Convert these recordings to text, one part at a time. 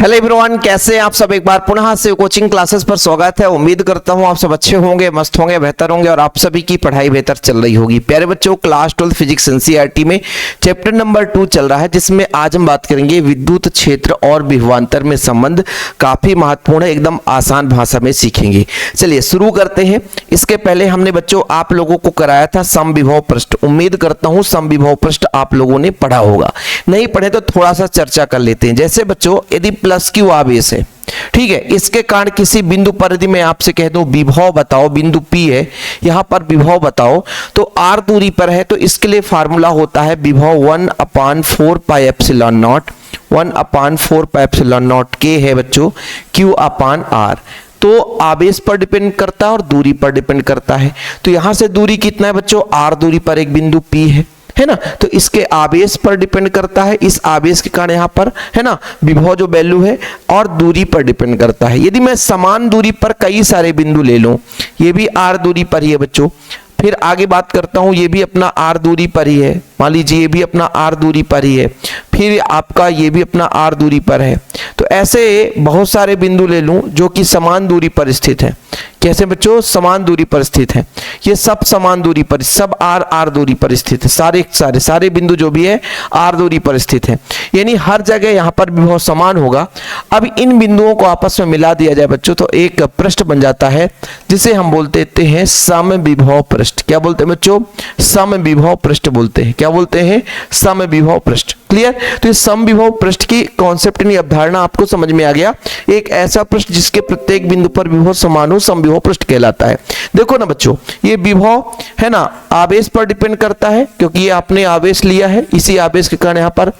Hello everyone, कैसे हैं आप सब। एक बार पुनः से कोचिंग क्लासेस पर स्वागत है। उम्मीद करता हूं आप सब अच्छे होंगे, मस्त होंगे, बेहतर होंगे और आप सभी की पढ़ाई बेहतर चल रही होगी। प्यारे बच्चों, क्लास 12 फिजिक्स एनसीईआरटी में चैप्टर नंबर 2 चल रहा है, जिसमें आज हम बात करेंगे विद्युत क्षेत्र और विभवांतर में संबंध। काफी महत्वपूर्ण है, एकदम आसान भाषा में सीखेंगे। चलिए शुरू करते हैं। इसके पहले हमने बच्चों आप लोगों को कराया था समविभव पृष्ठ। उम्मीद करता हूं समविभव पृष्ठ आप लोगों ने पढ़ा होगा। नहीं पढ़े तो थोड़ा सा चर्चा कर लेते हैं। जैसे बच्चों, यदि प्लस क्यू आवेश है, ठीक है, इसके कारण किसी बिंदु पर यदि मैं आपसे कह दूं विभव बताओ, बिंदु P है, यहां पर विभव बताओ, तो r दूरी पर है, तो इसके लिए फार्मूला होता है विभव 1/4 pi epsilon not, 1/4 pi epsilon not के है बच्चों Q/r। तो आवेश पर डिपेंड करता है और दूरी पर डिपेंड करता है। तो यहां से दूरी कितना है बच्चों, r दूरी पर एक बिंदु P है ना, तो इसके आवेश पर डिपेंड करता है। इस आवेश के कारण यहाँ पर है ना विभव जो वैल्यू है, और दूरी पर डिपेंड करता है। यदि मैं समान दूरी पर कई सारे बिंदु ले लूं, ये भी r दूरी पर ही है बच्चों, फिर आगे बात करता हूं, ये भी अपना r दूरी पर ही है, मान लीजिए ये भी अपना r दूरी पर ही है, फिर आपका ये भी अपना r दूरी पर है। तो ऐसे बहुत सारे बिंदु ले लूं जो कि समान दूरी पर स्थित है। कैसे बच्चों, समान दूरी पर स्थित है। ये सब समान दूरी पर, सब r दूरी पर स्थित है। सारे बिंदु जो भी है r दूरी पर स्थित है, यानी हर जगह यहाँ पर विभव समान होगा। अब इन बिंदुओं को आपस में मिला दिया जाए बच्चों, तो एक पृष्ठ बन जाता है, जिसे हम बोलते हैं समविभव पृष्ठ। क्या बोलते हैं बच्चों, समविभव पृष्ठ बोलते हैं। क्या बोलते हैं, समविभव पृष्ठ। क्लियर। तो इस समविभव पृष्ठ की कॉन्सेप्ट यानी अवधारणा आपको समझ में आ गया। एक ऐसा पृष्ठ जिसके प्रत्येक बिंदु पर विभव समान हो, समविभव पृष्ठ कहलाता है। देखो ना बच्चों, ये विभव है ना आवेश पर डिपेंड करता है, क्योंकि ये आपने आवेश लिया है, इसी आवेश के कारण यहाँ पर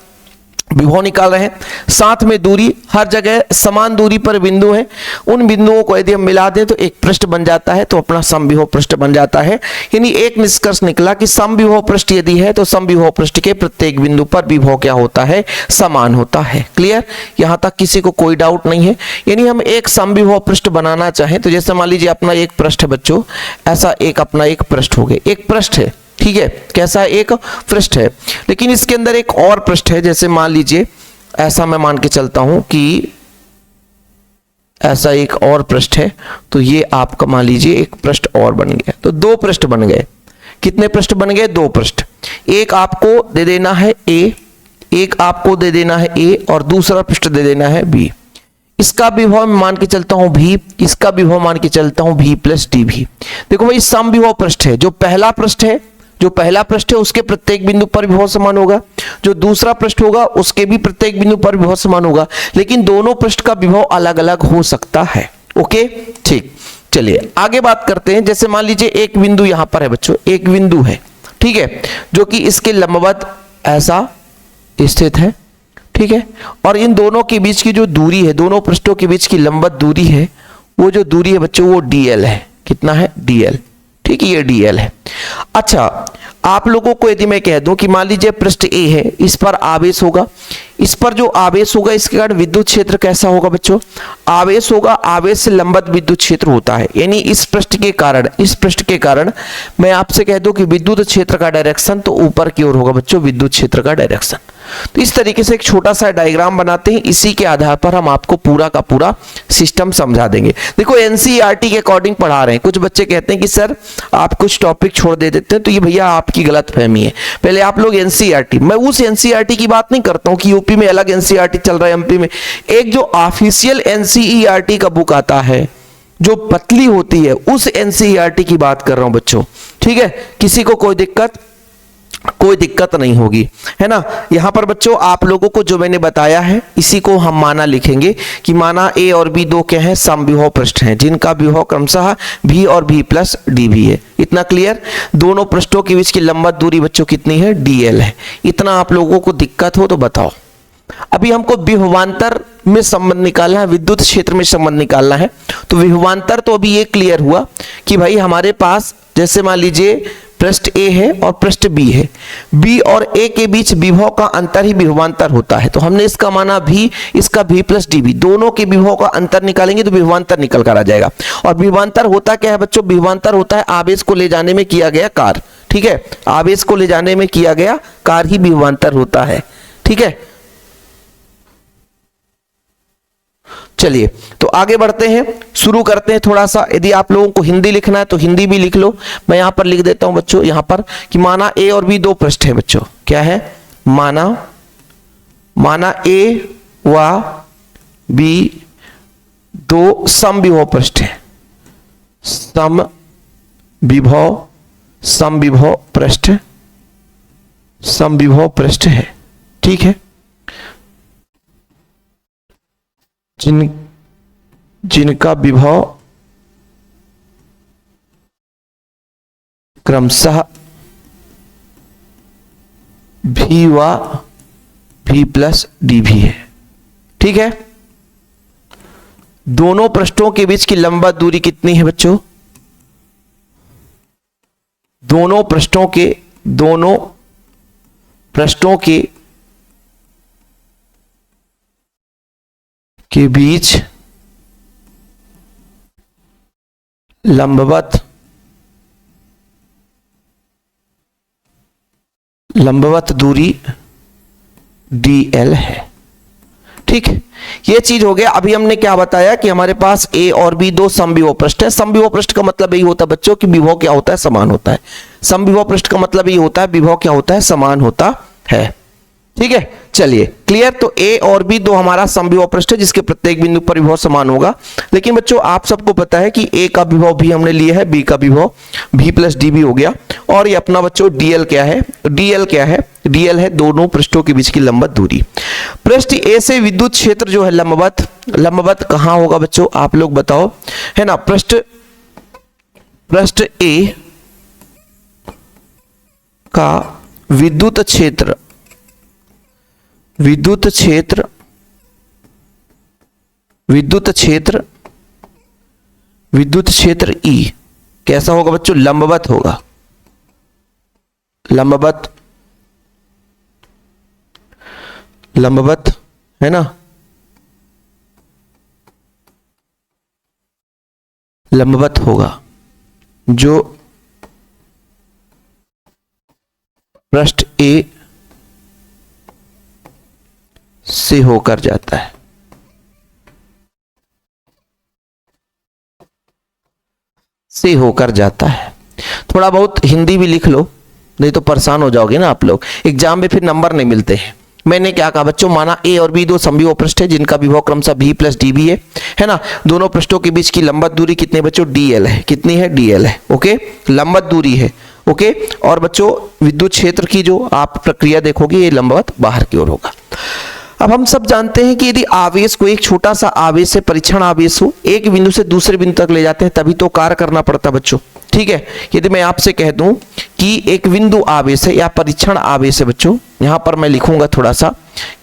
विभव निकाल रहे हैं। साथ में दूरी, हर जगह समान दूरी पर बिंदु है, उन बिंदुओं को यदि हम मिला दें तो एक पृष्ठ बन जाता है, तो अपना समविभव पृष्ठ बन जाता है। यानी एक निष्कर्ष निकला कि समविभव पृष्ठ यदि है तो समविभव पृष्ठ के प्रत्येक बिंदु पर विभव क्या होता है, समान होता है। क्लियर, यहां तक किसी को कोई डाउट नहीं है। यानी हम एक समविभव पृष्ठ बनाना चाहें तो जैसे मान लीजिए अपना एक पृष्ठ है बच्चों, ऐसा एक अपना एक पृष्ठ हो गया, एक पृष्ठ है, ठीक है, कैसा एक पृष्ठ है, लेकिन इसके अंदर एक और पृष्ठ है। जैसे मान लीजिए ऐसा मैं मान के चलता हूं कि ऐसा एक और पृष्ठ है, तो ये आपका मान लीजिए एक पृष्ठ और बन गया, तो दो पृष्ठ बन गए। कितने पृष्ठ बन गए, दो पृष्ठ। एक आपको दे देना है A, एक आपको दे देना है A, और दूसरा पृष्ठ दे देना है B। इसका विभव मैं मान के चलता हूं V, इसका विभव मान के चलता हूं V + dV। देखो भाई, समविभव पृष्ठ है। जो पहला पृष्ठ है उसके प्रत्येक बिंदु पर विभव समान होगा, जो दूसरा पृष्ठ होगा उसके भी प्रत्येक बिंदु पर विभव समान होगा, लेकिन दोनों पृष्ठ का विभव अलग अलग हो सकता है। ओके, ठीक। चलिए आगे बात करते हैं। जैसे मान लीजिए एक बिंदु यहां पर है बच्चों, एक बिंदु है, ठीक है, जो कि इसके लंबवत ऐसा स्थित है, ठीक है, और इन दोनों के बीच की जो दूरी है, दोनों पृष्ठों के बीच की लंबवत दूरी है, वो जो दूरी है बच्चों वो dl है। कितना है, dl। ठीक है, ये dl है। अच्छा, आप लोगों को यदि मैं कह दूं कि मान लीजिए पृष्ठ A है, इस पर आवेश होगा, इस पर जो आवेश होगा इसके कारण विद्युत क्षेत्र कैसा होगा बच्चों, आवेश होगा, आवेश से लंबवत विद्युत क्षेत्र होता है। यानी इस पृष्ठ के कारण मैं आपसे कह दूं कि विद्युत क्षेत्र का डायरेक्शन तो ऊपर की ओर होगा बच्चों, विद्युत क्षेत्र का डायरेक्शन। तो इस तरीके से एक छोटा सा डायग्राम बनाते हैं, इसी के आधार पर हम आपको पूरा का पूरा सिस्टम समझा देंगे। देखो एनसीईआरटी के अकॉर्डिंग पढ़ा रहे हैं। कुछ बच्चे कहते हैं कि सर आप कुछ टॉपिक छोड़ दे देते हैं, तो ये भैया आपकी गलतफहमी है। पहले आप लोग एनसीईआरटी, मैं उस एनसीईआरटी की बात नहीं करता हूं कि यूपी में अलग एनसीईआरटी चल रहा है, एमपी में एक जो ऑफिशियल एनसीईआरटी का बुक आता है जो पतली होती है, उस एनसीईआरटी की बात कर रहा हूं बच्चों। ठीक है, किसी को कोई दिक्कत नहीं होगी, है ना। यहां पर बच्चों आप लोगों को जो मैंने बताया है इसी को हम माना लिखेंगे कि माना A और B दो क्या है, समविभव पृष्ठ हैं, जिनका विभव क्रमशः V और V + dV है। इतना क्लियर। दोनों पृष्ठों के बीच की लंबवत दूरी बच्चों कितनी है, dl है। इतना आप लोगों को दिक्कत हो तो बताओ। अभी हमको विभवांतर में संबंध निकालना है, विद्युत क्षेत्र में संबंध निकालना है। तो विभवांतर तो अभी ये क्लियर हुआ कि भाई हमारे पास जैसे मान लीजिए पृष्ठ A है और पृष्ठ B है, B और A के बीच विभव का अंतर ही विभवांतर होता है। तो हमने इसका माना V, इसका V + dV, दोनों के विभव का अंतर निकालेंगे तो विभवांतर निकल कर आ जाएगा। और विभवांतर होता क्या है बच्चों, विभवांतर होता है आवेश को ले जाने में किया गया कार्य। ठीक है, आवेश को ले जाने में किया गया कार्य ही विभवांतर होता है। ठीक है, चलिए तो आगे बढ़ते हैं, शुरू करते हैं थोड़ा सा। यदि आप लोगों को हिंदी लिखना है तो हिंदी भी लिख लो। मैं यहां पर लिख देता हूं बच्चों, यहां पर कि माना ए और बी दो पृष्ठ है बच्चों। क्या है? माना ए व बी दो समविभव पृष्ठ है। समविभव पृष्ठ है। ठीक है, जिनका विभव क्रमशः भी व भी प्लस डी भी है। ठीक है, दोनों पृष्ठों के बीच की लंबवत दूरी कितनी है बच्चों? दोनों पृष्ठों के बीच लंबवत दूरी dl है। ठीक है, ये चीज हो गया। अभी हमने क्या बताया कि हमारे पास a और b दो समविभव पृष्ठ है। समविभव पृष्ठ का मतलब यही होता है बच्चों कि विभव क्या होता है? समान होता है। समविभव पृष्ठ का मतलब ये होता है विभव क्या होता है? समान होता है। ठीक है, चलिए क्लियर। तो a और b दो हमारा समविभव पृष्ठ है जिसके प्रत्येक बिंदु पर विभव समान होगा। लेकिन बच्चों आप सबको पता है कि a का विभव भी हमने लिया है, b का विभव v प्लस डी भी हो गया। और ये अपना बच्चों dl क्या है? dl है दोनों पृष्ठों के बीच की लंबवत दूरी। पृष्ठ a से विद्युत क्षेत्र जो है लंबवत कहां होगा बच्चों? आप लोग बताओ, है ना। पृष्ठ a का विद्युत क्षेत्र E कैसा होगा बच्चों? लंबवत होगा। लंबवत है ना, लंबवत होगा जो पृष्ठ A से होकर जाता है। थोड़ा बहुत हिंदी भी लिख लो, नहीं तो परेशान हो जाओगे ना आप लोग, एग्जाम में फिर नंबर नहीं मिलते हैं। मैंने क्या कहा बच्चों? माना a और b दो समविभव पृष्ठ है जिनका विभव क्रमशः v प्लस डी भी है ना। दोनों पृष्ठों के बीच की लंबवत दूरी कितनी बच्चों? dl है। कितनी है? dl है। ओके, लंबवत दूरी है। ओके, और बच्चों विद्युत क्षेत्र की जो आप प्रक्रिया देखोगे ये लंबवत बाहर की ओर होगा। अब हम सब जानते हैं कि यदि आवेश को, एक छोटा सा आवेश से परीक्षण आवेश हो, एक बिंदु से दूसरे बिंदु तक ले जाते हैं तभी तो कार्य करना पड़ता बच्चों। ठीक है, यदि मैं आपसे कह दूं कि एक बिंदु आवेश है या परीक्षण आवेश है बच्चों, यहां पर मैं लिखूंगा थोड़ा सा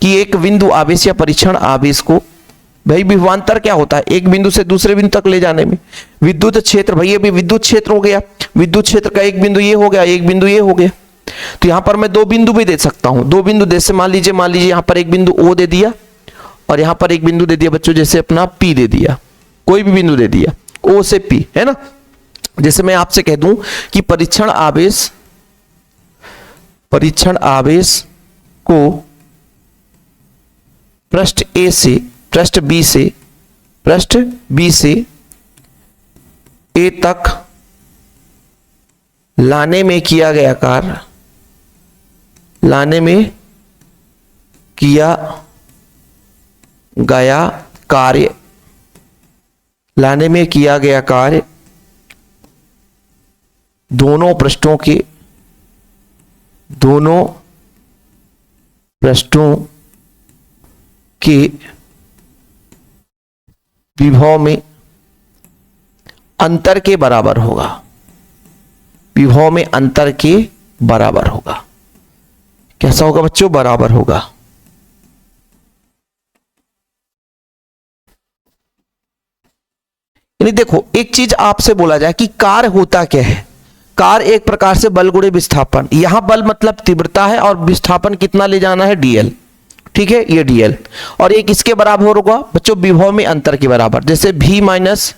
कि एक बिंदु आवेश या परीक्षण आवेश को, भाई विभवांतर क्या होता है? एक बिंदु से दूसरे बिंदु तक ले जाने में। विद्युत क्षेत्र, भाई ये भी विद्युत क्षेत्र हो गया। विद्युत क्षेत्र का एक बिंदु ये हो गया, एक बिंदु ये हो गया। तो यहां पर मैं दो बिंदु भी दे सकता हूं। दो बिंदु जैसे मान लीजिए यहां पर एक बिंदु O दे दिया और यहां पर एक बिंदु दे दिया बच्चों, जैसे अपना P दे दिया, कोई भी बिंदु दे दिया O से P, है ना। जैसे मैं आपसे कह दूं कि परीक्षण आवेश को पृष्ठ B से A तक लाने में किया गया कार्य दोनों पृष्ठों के विभव में अंतर के बराबर होगा। कैसा होगा बच्चों? बराबर होगा। यानी देखो, एक चीज आपसे बोला जाए कि कार्य होता क्या है? कार्य एक प्रकार से बल गुणे विस्थापन। यहां बल मतलब तीव्रता है और विस्थापन कितना ले जाना है? dl। ठीक है, ये dl। और एक इसके बराबर होगा बच्चों विभव में अंतर के बराबर, जैसे v minus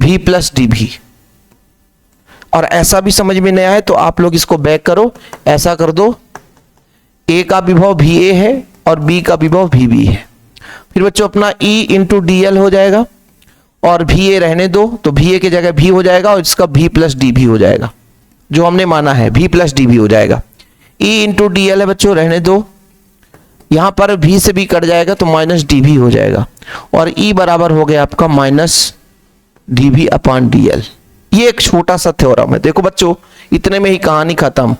v plus D भी। और ऐसा भी समझ में नहीं आए तो आप लोग इसको बैक करो, ऐसा कर दो, a का विभव va है और b का विभव vb है। फिर बच्चों अपना E इंटू DL हो जाएगा और VA रहने दो, तो VA की जगह V हो जाएगा और इसका V प्लस DV हो जाएगा, जो हमने माना है V प्लस DV हो जाएगा। E इंटू DL है बच्चों, रहने दो, यहां पर V से भी कट जाएगा तो माइनस DV हो जाएगा और E बराबर हो गया आपका माइनस DV अपॉन DL। ये एक छोटा सा थ्योरम है। देखो बच्चों, इतने में ही कहानी खत्म।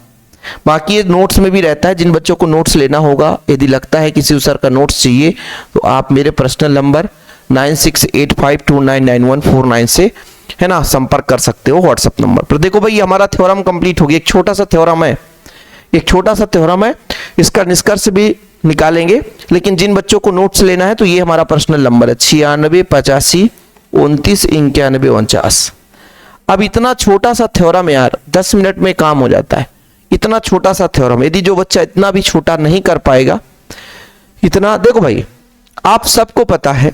बाकी ये नोट्स में भी रहता है, जिन बच्चों को नोट्स लेना होगा, यदि लगता है किसी सर का नोट्स चाहिए तो आप मेरे पर्सनल नंबर 9685299149 से, है ना, संपर्क कर सकते हो व्हाट्सएप नंबर पर। देखो भाई, हमारा थ्योरम कंप्लीट हो गया। एक छोटा सा थ्योरम है, एक छोटा सा थ्योरम है, इसका निष्कर्ष भी निकालेंगे। लेकिन जिन बच्चों को नोट्स लेना है तो ये हमारा पर्सनल नंबर है 9685299149। अब इतना छोटा सा थ्योरम यार 10 मिनट में काम हो जाता है। इतना छोटा सा थ्योरम, यदि जो बच्चा इतना भी छोटा नहीं कर पाएगा, इतना, देखो भाई आप सबको पता है,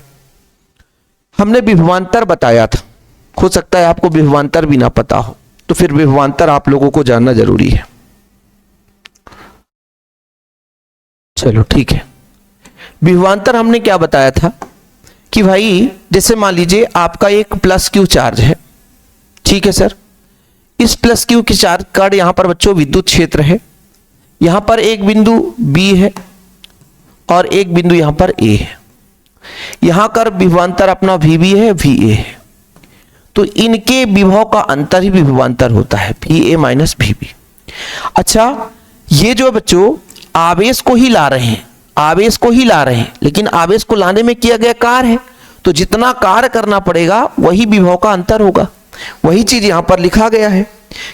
हमने विभवांतर बताया था, हो सकता है आपको विभवांतर भी ना पता हो, तो फिर विभवांतर आप लोगों को जानना जरूरी है। चलो ठीक है, विभवांतर हमने क्या बताया था कि भाई जैसे मान लीजिए आपका एक प्लस क्यू चार्ज है, ठीक है सर, इस प्लस क्यू की चार्ज का यहां पर बच्चों विद्युत क्षेत्र है, यहां पर एक बिंदु B है और एक बिंदु यहां पर A है, यहां कर विभवांतर अपना VB है, VA है, तो इनके विभव का अंतर ही विभवांतर होता है, VA माइनस VB। अच्छा, ये जो बच्चों आवेश को ही ला रहे हैं, आवेश को ही ला रहे हैं, लेकिन आवेश को लाने में किया गया कार्य है, तो जितना कार्य करना पड़ेगा वही विभव का अंतर होगा। वही चीज यहां पर लिखा गया है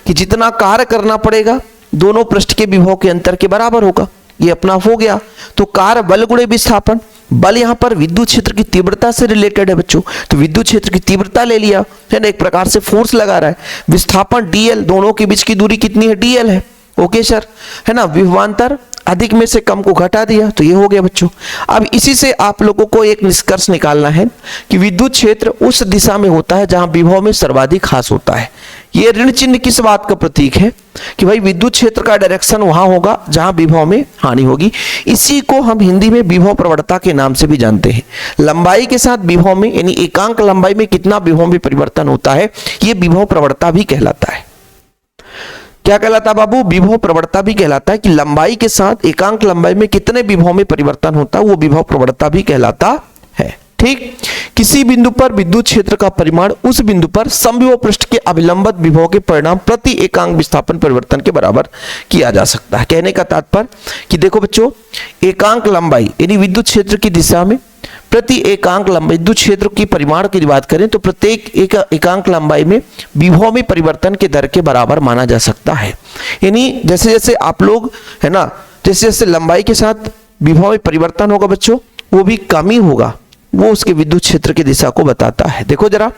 कि जितना कार्य करना पड़ेगा दोनों पृष्ठ के विभव के अंतर के बराबर होगा। ये अपना हो गया। तो कार्य बल गुणे विस्थापन, बल यहां पर विद्युत क्षेत्र की तीव्रता से रिलेटेड है बच्चों, तो विद्युत क्षेत्र की तीव्रता ले लिया है ना, एक प्रकार से फोर्स लगा रहा है। विस्थापन DL, दोनों के बीच की दूरी कितनी है, DL है, ओके सर, है ना। विभवांतर अधिक में से कम को घटा दिया, तो ये हो गया बच्चों। अब इसी से आप लोगों को एक निष्कर्ष निकालना है कि विद्युत क्षेत्र उस दिशा में होता है जहां विभव में सर्वाधिक ह्रास होता है। ये ऋण चिन्ह किस बात का प्रतीक है कि भाई विद्युत क्षेत्र का डायरेक्शन वहां होगा जहां विभव में हानि होगी। इसी को हम हिंदी में विभव प्रवणता के नाम से भी जानते हैं। लंबाई के साथ विभव में, यानी एकांक लंबाई में कितना विभव में परिवर्तन होता है, यह विभव प्रवणता भी कहलाता है। क्या कहलाता है बाबू, विभव प्रवणता भी कहलाता है कि लंबाई के साथ एकांक लंबाई में कितने विभव में परिवर्तन होता है, वो विभव प्रवणता भी कहलाता है। ठीक, किसी बिंदु पर विद्युत क्षेत्र का परिमाण उस बिंदु पर समविभव पृष्ठ के अभिलंबित विभव के परिणाम प्रति एकांक विस्थापन परिवर्तन के बराबर किया जा सकता है। कहने का तात्पर्य कि देखो बच्चों, एकांक लंबाई यानी विद्युत क्षेत्र की दिशा में प्रति एकांक लंबाई, विद्युत क्षेत्र की परिमाण की बात करें तो प्रत्येक एकांक लंबाई में विभव में परिवर्तन के दर के बराबर माना जा सकता है। यानी जैसे जैसे आप लोग, है ना, जैसे जैसे लंबाई के साथ विभव में परिवर्तन होगा बच्चों, वो भी कमी होगा, वो उसके विद्युत क्षेत्र की दिशा को बताता है। देखो जरा,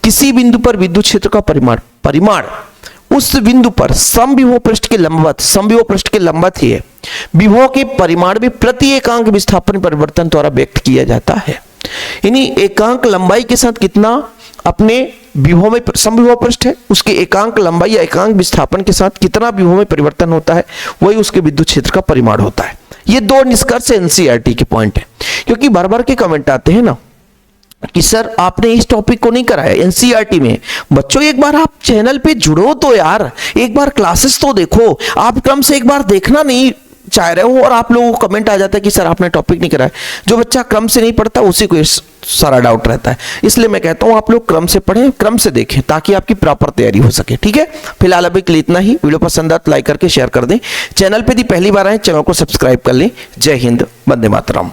किसी बिंदु पर विद्युत क्षेत्र का परिमाण उस बिंदु पर समविभव पृष्ठ के लंबवत, समविभव पृष्ठ के लंबवत ही है, विभव के परिमाण में प्रति एकांक विस्थापन परिवर्तन द्वारा व्यक्त किया जाता है। यानी एकांक लंबाई के साथ कितना अपने विभव में, समविभव पृष्ठ है, उसके एकांक लंबाई या एकांक विस्थापन के साथ कितना विभव में परिवर्तन होता है, वही उसके विद्युत क्षेत्र का परिमाण होता है। ये दो निष्कर्ष एनसीईआरटी के पॉइंट है। क्योंकि बार बार के कमेंट आते हैं ना कि सर आपने इस टॉपिक को नहीं कराया एनसीईआरटी में। बच्चों एक बार आप चैनल पे जुड़ो तो यार, एक बार क्लासेस तो देखो। आप क्रम से एक बार देखना नहीं चाह रहे हो और आप लोगों को कमेंट आ जाता है कि सर आपने टॉपिक नहीं कराया। जो बच्चा क्रम से नहीं पढ़ता उसी को सारा डाउट रहता है। इसलिए मैं कहता हूं आप लोग क्रम से पढ़ें, क्रम से देखें, ताकि आपकी प्रॉपर तैयारी हो सके। ठीक है, फिलहाल अभी के लिए इतना ही। वीडियो पसंद आए तो लाइक करके शेयर कर दें। चैनल पे यदि पहली बार आए, चैनल को सब्सक्राइब कर लें। जय हिंद, वंदे मातरम।